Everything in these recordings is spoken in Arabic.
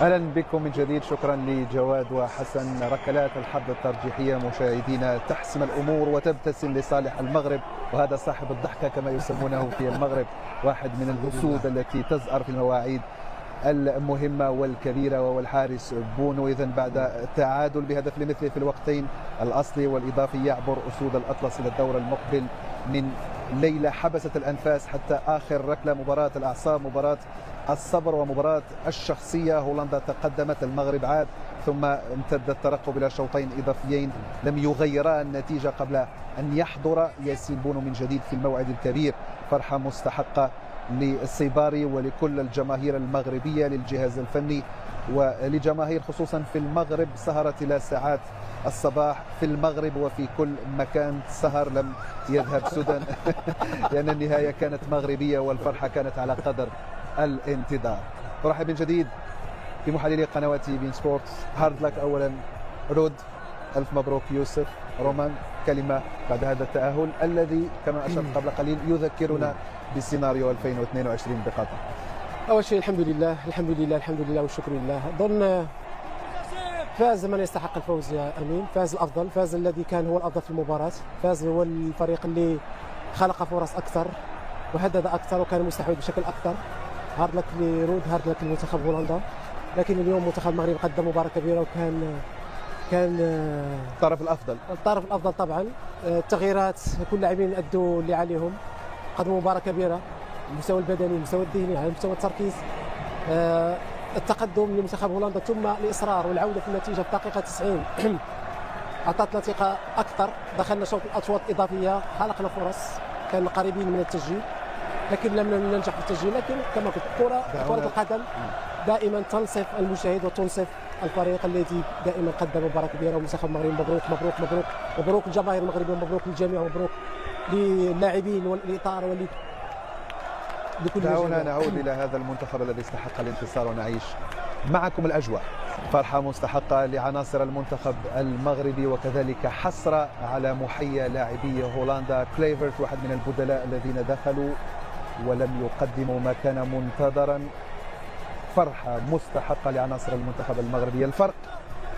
اهلا بكم من جديد. شكرا لجواد وحسن. ركلات الحظ الترجيحيه مشاهدينا تحسم الامور وتبتسم لصالح المغرب، وهذا صاحب الضحكه كما يسمونه في المغرب، واحد من الاسود التي تزأر في المواعيد المهمة والكبيرة، وهو الحارس بونو. إذن بعد التعادل بهدف لمثله في الوقتين الأصلي والإضافي يعبر أسود الأطلس إلى الدور المقبل من ليلة حبست الأنفاس حتى آخر ركلة. مباراة الأعصاب، مباراة الصبر، ومباراة الشخصية. هولندا تقدمت، المغرب عاد، ثم امتد الترقب إلى شوطين إضافيين لم يغيرا النتيجة قبل أن يحضر ياسين بونو من جديد في الموعد الكبير. فرحة مستحقة للصيباري ولكل الجماهير المغربية، للجهاز الفني ولجماهير خصوصا في المغرب سهرت إلى ساعات الصباح في المغرب وفي كل مكان. سهر لم يذهب سدى لأن النهاية كانت مغربية والفرحة كانت على قدر الانتظار. أرحب من جديد بمحللي قنوات بين سبورت. هارد لك أولا رود، ألف مبروك يوسف. رومان، كلمة بعد هذا التأهل الذي كما أشرت قبل قليل يذكرنا بسيناريو 2022 بقطر. أول شيء الحمد لله الحمد لله الحمد لله والشكر لله. أظن فاز من يستحق الفوز يا أمين، فاز الأفضل، فاز الذي كان هو الأفضل في المباراة، فاز هو الفريق اللي خلق فرص أكثر وهدد أكثر وكان مستحوذ بشكل أكثر. هارد لك لرود، هارد لك لمنتخب هولندا. لكن اليوم منتخب المغرب قدم مباراة كبيرة وكان الطرف الافضل طبعا. التغييرات، كل لاعبين ادوا اللي عليهم، قدموا مباراه كبيره، المستوى البدني، المستوى الذهني، على مستوى التركيز. التقدم لمنتخب هولندا ثم الاصرار والعوده في النتيجه في الدقيقه 90 اعطتنا ثقه اكثر. دخلنا اشواط اضافيه، خلقنا فرص، كان قريبين من التسجيل لكن لم ننجح في التسجيل. لكن كما قلت كره القدم دائما تنصف المشاهد وتنصف الفريق الذي دائما قدم مباراه كبيره. ومنتخب المغرب مبروك مبروك مبروك مبروك الجماهير المغربيه، مبروك للجميع، مبروك للاعبين والاطار لكل. دعونا نعود الى هذا المنتخب الذي استحق الانتصار ونعيش معكم الاجواء. فرحه مستحقه لعناصر المنتخب المغربي، وكذلك حسره على محيا لاعبي هولندا. كليفرت واحد من البدلاء الذين دخلوا ولم يقدموا ما كان منتظرا. فرحة مستحقة لعناصر المنتخب المغربي. الفرق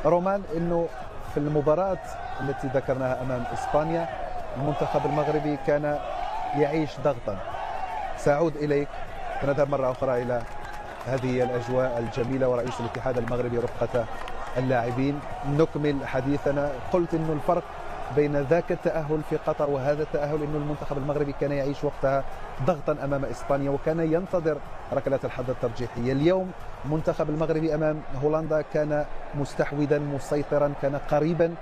رومان انه في المباراة التي ذكرناها امام اسبانيا المنتخب المغربي كان يعيش ضغطا. سأعود اليك ونذهب مرة اخرى الى هذه الاجواء الجميلة ورئيس الاتحاد المغربي رفقة اللاعبين. نكمل حديثنا. قلت انه الفرق بين ذاك التأهل في قطر وهذا التأهل انه المنتخب المغربي كان يعيش وقتها ضغطا امام اسبانيا وكان ينتظر ركلات الحظ الترجيحيه. اليوم المنتخب المغربي امام هولندا كان مستحوذا مسيطرا، كان قريبا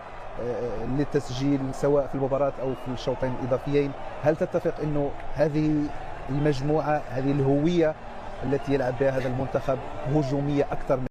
للتسجيل سواء في المباراة او في الشوطين الاضافيين. هل تتفق انه هذه المجموعة، هذه الهوية التي يلعب بها هذا المنتخب هجومية اكثر من